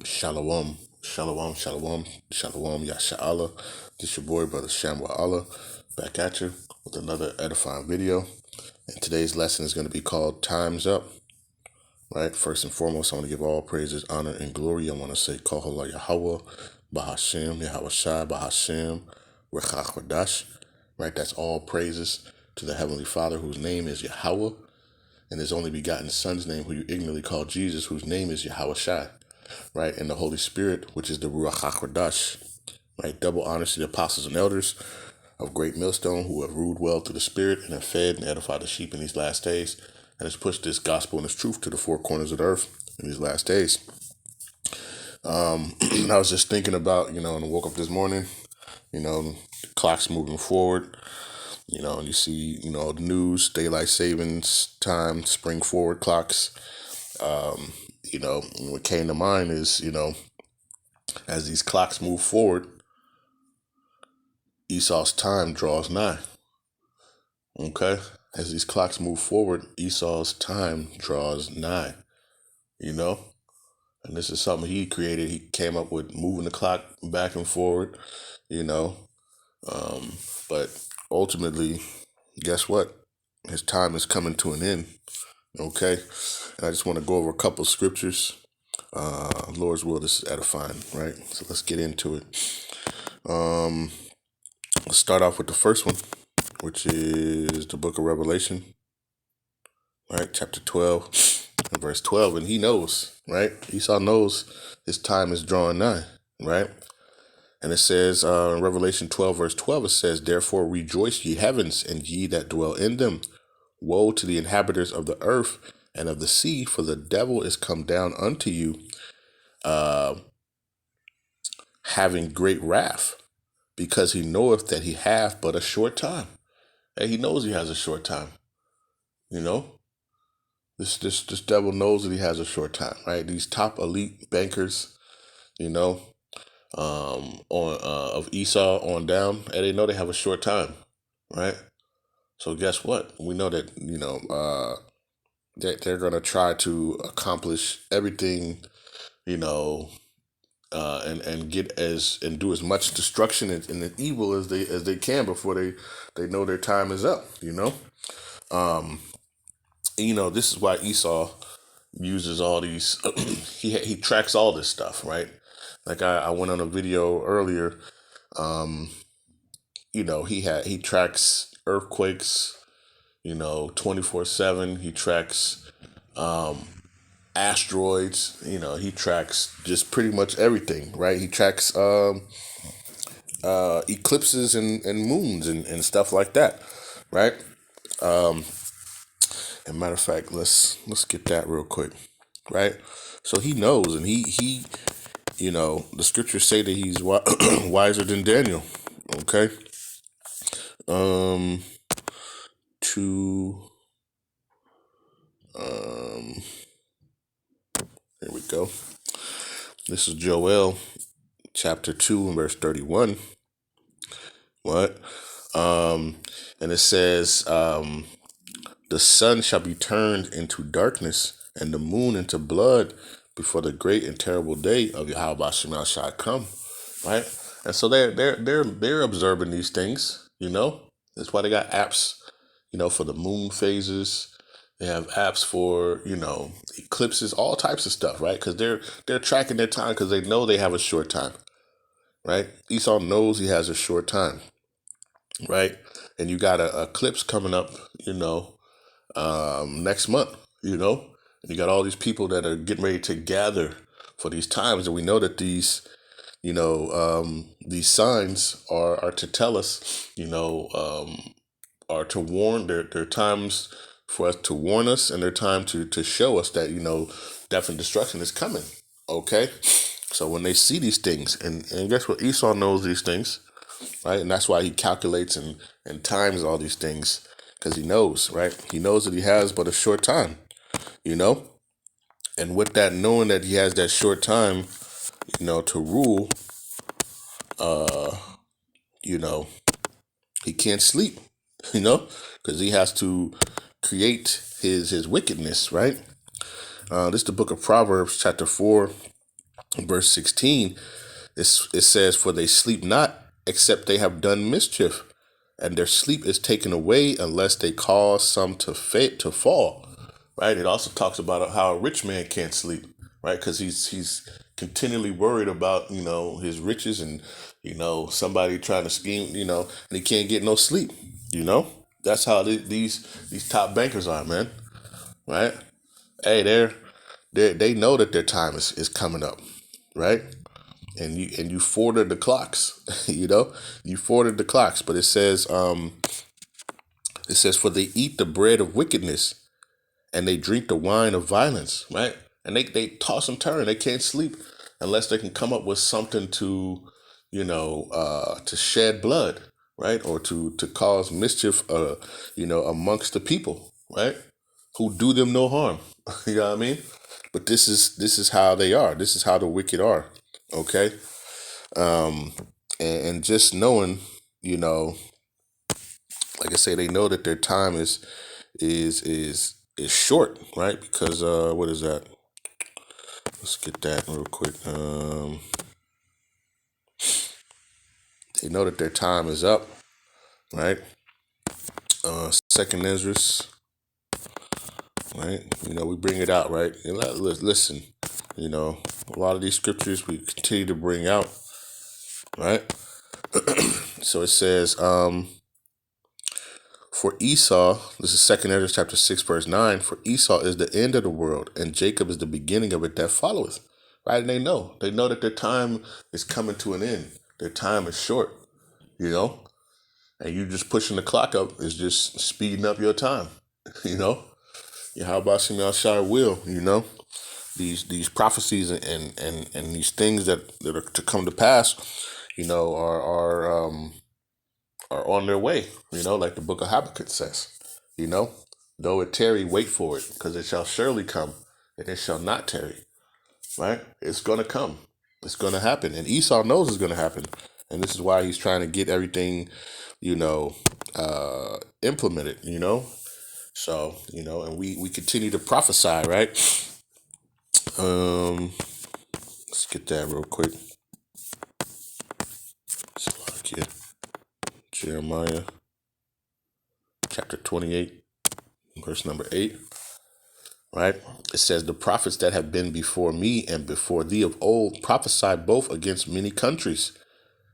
Shalom, shalom, shalom, shalom, Yashala. This your boy, Brother Shamwa Allah, back at you with another edifying video. And today's lesson is going to be called Time's Up. Right? First and foremost, I want to give all praises, honor, and glory. I want to say, Halal, Yahawah, Bahasham, Yahawashi, Bahasham, Qadash. Right? That's all praises to the Heavenly Father, whose name is Yahawah, and His only begotten Son's name, who you ignorantly call Jesus, whose name is Yahawashi. Right, and the Holy Spirit, which is the Qadash. Right, double honors to the apostles and elders of Great Millstone who have ruled well through the Spirit and have fed and edified the sheep in these last days, and has pushed this gospel and this truth to the four corners of the earth in these last days. I was just thinking about, and I woke up this morning, the clock's moving forward, and you see, the news, daylight savings time, spring forward clocks. What came to mind is, as these clocks move forward, Esau's time draws nigh. Okay? As these clocks move forward, Esau's time draws nigh. And this is something he created. He came up with moving the clock back and forward, But ultimately, guess what? His time is coming to an end. Okay? And I just want to go over a couple of scriptures. Lord's will, this is edifying, right? So let's get into it. Let's start off with the first one, which is the book of Revelation, right? Chapter 12 and verse 12. And he knows, right? Esau knows his time is drawing nigh, right? And it says in Revelation 12, verse 12, it says, "Therefore rejoice, ye heavens, and ye that dwell in them. Woe to the inhabitants of the earth and of the sea, for the devil is come down unto you, having great wrath, because he knoweth that he hath but a short time." And he knows he has a short time. This devil knows that he has a short time, right? These top elite bankers, of Esau on down, and they know they have a short time, right? So guess what? We know that that they're gonna try to accomplish everything, and do as much destruction and evil as they can before they know their time is up. This is why Esau uses all these. he tracks all this stuff, right? Like I went on a video earlier. He tracks earthquakes. 24/7. He tracks asteroids. He tracks just pretty much everything, right? He tracks eclipses and moons and stuff like that, right? As a matter of fact, let's get that real quick, right? So he knows, and he the scriptures say that he's wiser than Daniel. Okay. Here we go. This is Joel chapter 2 and verse 31. What? And it says, "The sun shall be turned into darkness and the moon into blood before the great and terrible day of Yahawah shall come." Right? And so they're observing these things, That's why they got apps, for the moon phases. They have apps for, eclipses, all types of stuff, right? Because they're tracking their time because they know they have a short time, right? Esau knows he has a short time, right? And you got a eclipse coming up, next month, and you got all these people that are getting ready to gather for these times, and we know that these signs are to tell us, are to warn. They're times for us to warn us, and they're time to show us that death and destruction is coming. Okay, so when they see these things, and guess what? Esau knows these things, right? And that's why he calculates and times all these things, because he knows, right? He knows that he has but a short time, and with that, knowing that he has that short time, to rule, he can't sleep, because he has to create his wickedness, right? This is the book of Proverbs, chapter 4 In verse 16, it says, "For they sleep not, except they have done mischief, and their sleep is taken away unless they cause some to fall." Right? It also talks about how a rich man can't sleep, right? Because he's continually worried about his riches and somebody trying to scheme, and he can't get no sleep. That's how these top bankers are, man. Right? Hey, they know that their time is coming up, right? And you forwarded the clocks, you forwarded the clocks. But it says, "For they eat the bread of wickedness, and they drink the wine of violence," right? And they toss and turn. They can't sleep unless they can come up with something to shed blood, right? Or to cause mischief, amongst the people, right? Who do them no harm. You know what I mean? But this is how they are. This is how the wicked are. Okay. Um, and just knowing, you know, like I say, they know that their time is short, right? Because what is that? Let's get that real quick. They know that their time is up, right? Second Esdras, right? We bring it out, right? And listen, a lot of these scriptures we continue to bring out, right? So it says, "For Esau," this is Second Esdras chapter 6, verse 9, "For Esau is the end of the world, and Jacob is the beginning of it that followeth." Right? And they know that their time is coming to an end. Their time is short, and you just pushing the clock up is just speeding up your time, you know. Yahawashi will, these prophecies and these things that are to come to pass, are on their way, like the book of Habakkuk says, though it tarry, wait for it, because it shall surely come, and it shall not tarry, right? It's going to come. It's going to happen. And Esau knows it's going to happen. And this is why he's trying to get everything, implemented, So, and we continue to prophesy, right? Let's get that real quick. Jeremiah chapter 28, verse number 8, right? It says, "The prophets that have been before me and before thee of old prophesied both against many countries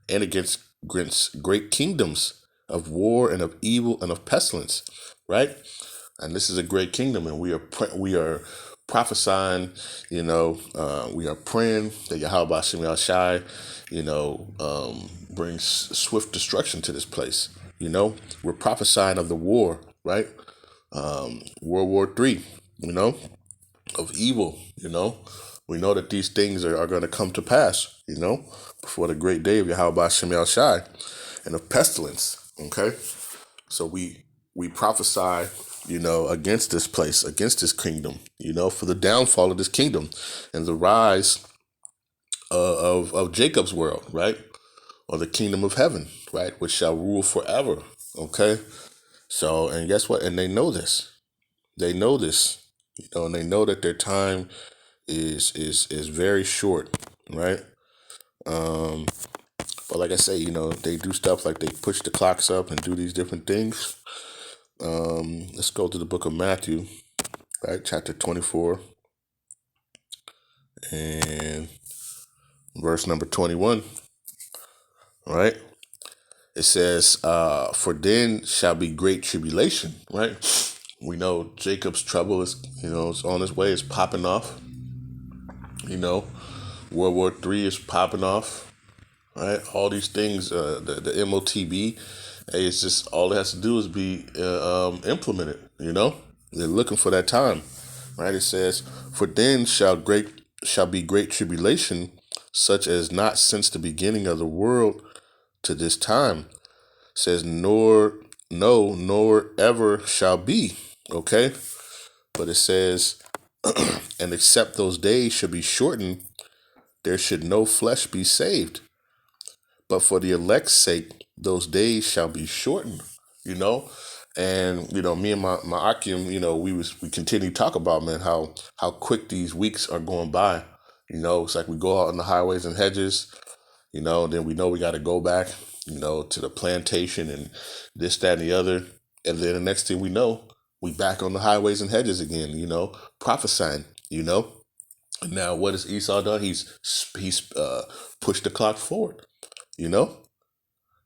and against great kingdoms of war and of evil and of pestilence," right? And this is a great kingdom, and we are prophesying, we are praying that Yahawashi, brings swift destruction to this place. We're prophesying of the war, right? World War III, of evil, We know that these things are going to come to pass, before the great day of Yahawashi and of pestilence, okay? So we prophesy, against this place, against this kingdom, for the downfall of this kingdom and the rise of Jacob's world, right? Or the kingdom of heaven, right? Which shall rule forever, okay? So, and guess what? And they know this. They know this, and they know that their time is very short, right? But like I say, they do stuff like they push the clocks up and do these different things. Let's go to the book of Matthew, right? Chapter 24 and verse number 21, right? It says, "For then shall be great tribulation," right? We know Jacob's trouble is, it's on its way. It's popping off. World War III is popping off, right? All these things, the MOTB, it's just all it has to do is be implemented. They're looking for that time, right? It says, "For then shall be great tribulation, such as not since the beginning of the world to this time," says, "nor ever shall be." Okay, but it says, "And except those days should be shortened, there should no flesh be saved. But for the elect's sake, those days shall be shortened." And me and my Akim, we continue to talk about, man, how quick these weeks are going by. It's like we go out on the highways and hedges, then we know we got to go back, to the plantation and this, that, and the other. And then the next thing we know, we back on the highways and hedges again, prophesying, And now what has Esau done? He's pushed the clock forward, you know?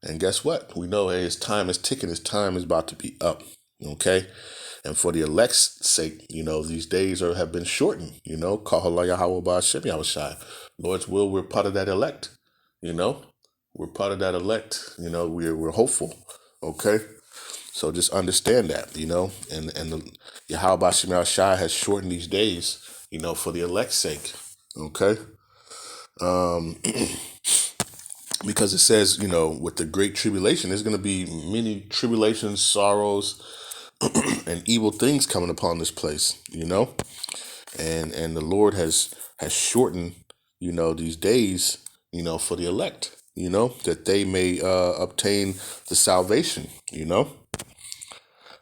And guess what? We know, hey, his time is ticking. His time is about to be up, okay? And for the elect's sake, these days have been shortened, Call Halal, Yahawah, Bahasham, Yahawashi. Lord's will, we're part of that elect, We're part of that elect, we're hopeful, okay? So just understand that, and the Yahawah Bahasham Yahawashi has shortened these days, for the elect's sake, okay? Because it says, with the great tribulation, there's going to be many tribulations, sorrows, and evil things coming upon this place, and the Lord has shortened, these days, for the elect, that they may obtain the salvation,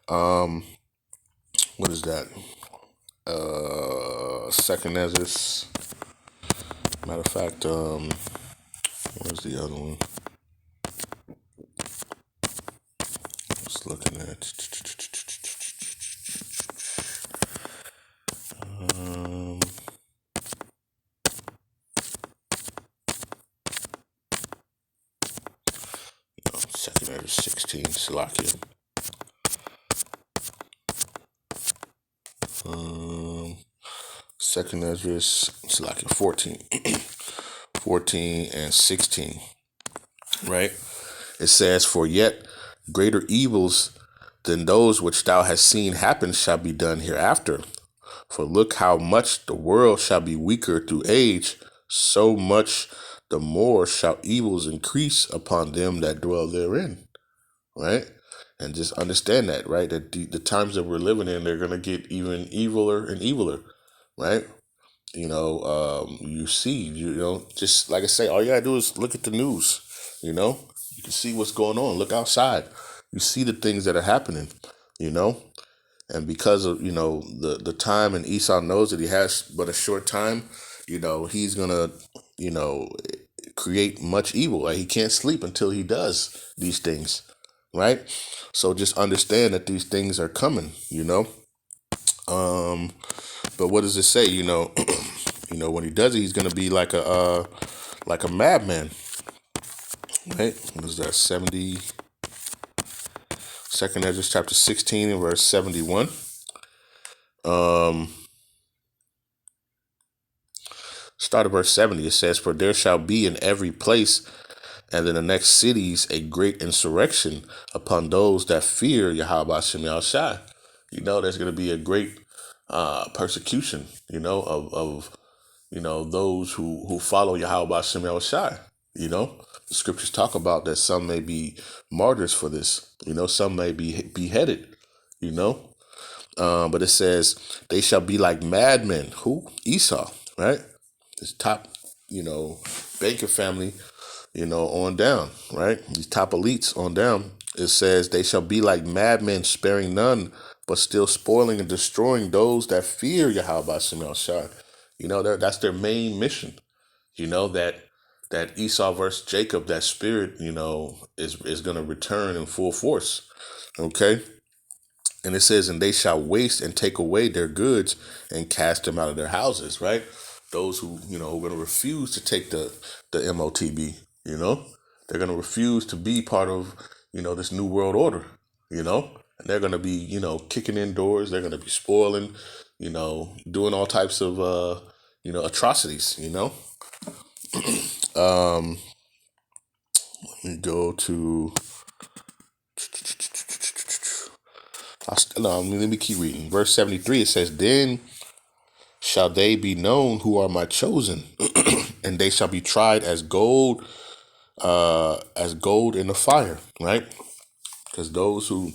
what is that? Second Ezra. Matter of fact, where's the other one? Just looking at. Second Ezra 16, Salakia. Second Ezra, Salakia 14. 14 and 16, right? It says, for yet greater evils than those which thou hast seen happen shall be done hereafter. For look how much the world shall be weaker through age, so much the more shall evils increase upon them that dwell therein, right? And just understand that, right? That the times that we're living in, they're going to get even eviler and eviler, right? You see, just like I say, all you gotta do is look at the news, you can see what's going on. Look outside. You see the things that are happening, and because of, the time, and Esau knows that he has but a short time, he's gonna, create much evil. Like, he can't sleep until he does these things, right? So just understand that these things are coming, But what does it say? When he does it, he's gonna be like a madman, right? What is that? 70. Second Ezra chapter 16 and verse 71. Start at verse 70. It says, for there shall be in every place and in the next cities a great insurrection upon those that fear Yahawah Bahasham Yahawashi. There's going to be a great persecution, of those who follow Yahawah Bahasham Yahawashi. The scriptures talk about that some may be martyrs for this. Some may be beheaded. But it says they shall be like madmen. Who? Esau, right? His top, banker family, on down, right? These top elites on down. It says they shall be like madmen, sparing none, but still spoiling and destroying those that fear Yahawah Bahasham Yahawashi. That's their main mission. That Esau versus Jacob, that spirit, is going to return in full force. Okay. And it says, and they shall waste and take away their goods and cast them out of their houses, right? Those who, are going to refuse to take the MOTB, they're going to refuse to be part of, this new world order, and they're going to be, kicking in doors. They're going to be spoiling, doing all types of, atrocities, Let me go to, let me keep reading. Verse 73, it says, then shall they be known who are my chosen, and they shall be tried as gold in the fire, right? Because those who,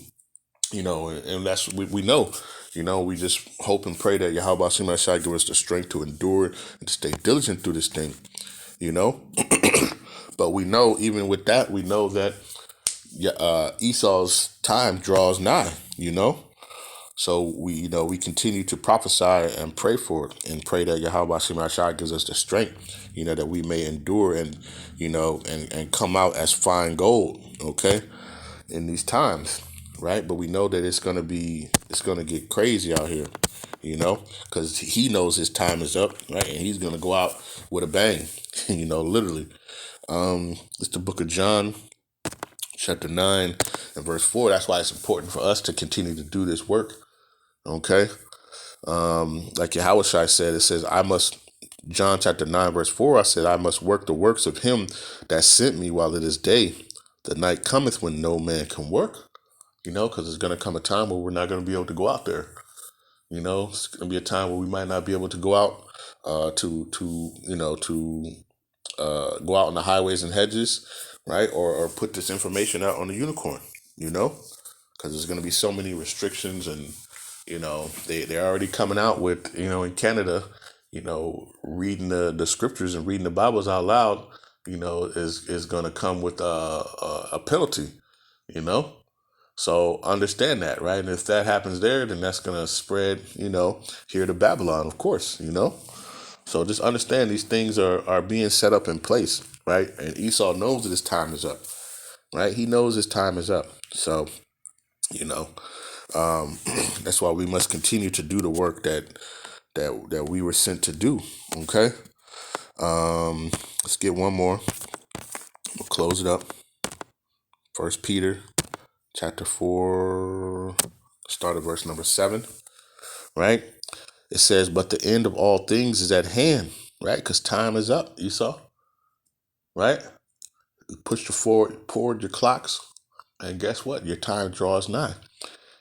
and that's we know, we just hope and pray that Yahawah Bahasham Yahawashi give us the strength to endure and to stay diligent through this thing, But we know, even with that, we know that Esau's time draws nigh, So we continue to prophesy and pray for it, and pray that Yahawashi gives us the strength, that we may endure and come out as fine gold, okay, in these times, right? But we know that it's gonna get crazy out here, because he knows his time is up, right? And he's gonna go out with a bang, literally. It's the book of John, chapter 9 and verse 4. That's why it's important for us to continue to do this work. Okay. Like Yahawashi said, it says, John chapter 9, verse 4, I said, I must work the works of him that sent me while it is day. The night cometh when no man can work, because there's going to come a time where we're not going to be able to go out there. It's going to be a time where we might not be able to go out to go out on the highways and hedges, right? Or put this information out on the unicorn, because there's going to be so many restrictions, and they're already coming out with, in Canada, reading the scriptures and reading the Bibles out loud, is going to come with a penalty, so understand that, right? And if that happens there, then that's going to spread, here to Babylon, of course, So just understand these things are being set up in place, right? And Esau knows that his time is up, right? He knows his time is up. So, that's why we must continue to do the work that we were sent to do. Okay. Let's get one more. We'll close it up. 1 Peter chapter 4, start at verse number 7, right? It says, but the end of all things is at hand, right? Because time is up, Esau, right? Push forward your clocks, and guess what? Your time draws nigh.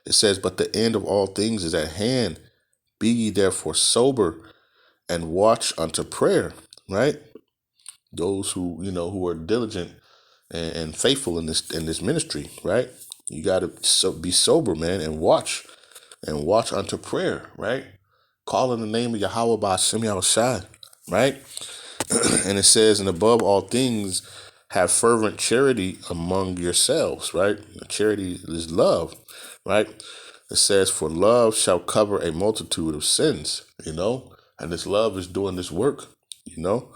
It says, but the end of all things is at hand. Be ye therefore sober and watch unto prayer, right? Those who are diligent and faithful in this ministry, right? You got to be sober, man, and watch unto prayer, right? Call in the name of Yahawah Bahasham Yahawashi, right? And it says, and above all things, have fervent charity among yourselves, right? Charity is love, right? It says, for love shall cover a multitude of sins, and this love is doing this work, doing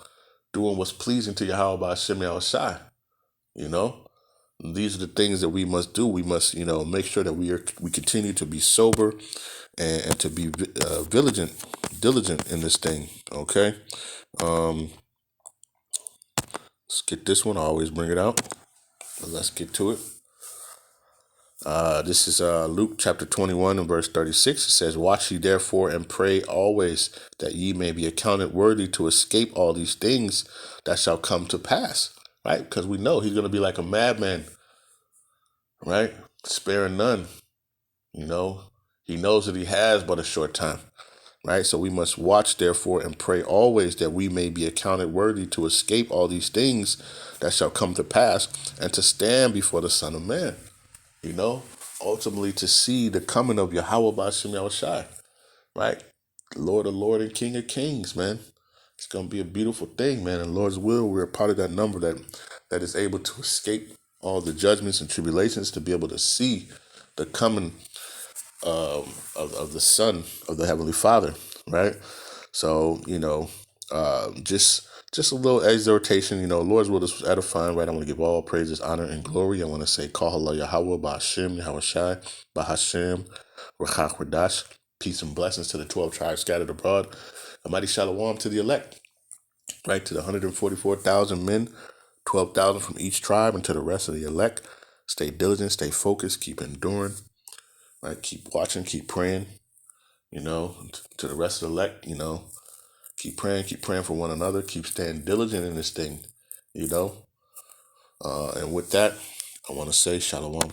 what's pleasing to Yahawah Bahasham Yahawashi, These are the things that we must do. We must, make sure that we continue to be sober and to be diligent in this thing. Okay. Let's get this one. I always bring it out. But let's get to it. This is Luke chapter 21 and verse 36. It says, watch ye therefore and pray always, that ye may be accounted worthy to escape all these things that shall come to pass. Right? Because we know he's going to be like a madman, right? Sparing none. He knows that he has but a short time, right? So we must watch, therefore, and pray always, that we may be accounted worthy to escape all these things that shall come to pass, and to stand before the Son of Man, ultimately to see the coming of Yahawah Bahasham Yahawashi, right? Lord of Lord and King of Kings, man. It's going to be a beautiful thing, man. And Lord's will, we're a part of that number that is able to escape all the judgments and tribulations, to be able to see the coming of the Son of the Heavenly Father, right? So, just a little exhortation, Lord's will is edifying, right? I want to give all praises, honor, and glory. I want to say, Halal, Yahawah, Bahasham, Yahawashi, Bahasham, Rawchaa, Qadash. Peace and blessings to the 12 tribes scattered abroad. A mighty shalom to the elect, right? To the 144,000 men, 12,000 from each tribe, and to the rest of the elect. Stay diligent, stay focused, keep enduring, right? Keep watching, keep praying, to the rest of the elect, keep praying for one another, keep staying diligent in this thing, and with that, I want to say shalom.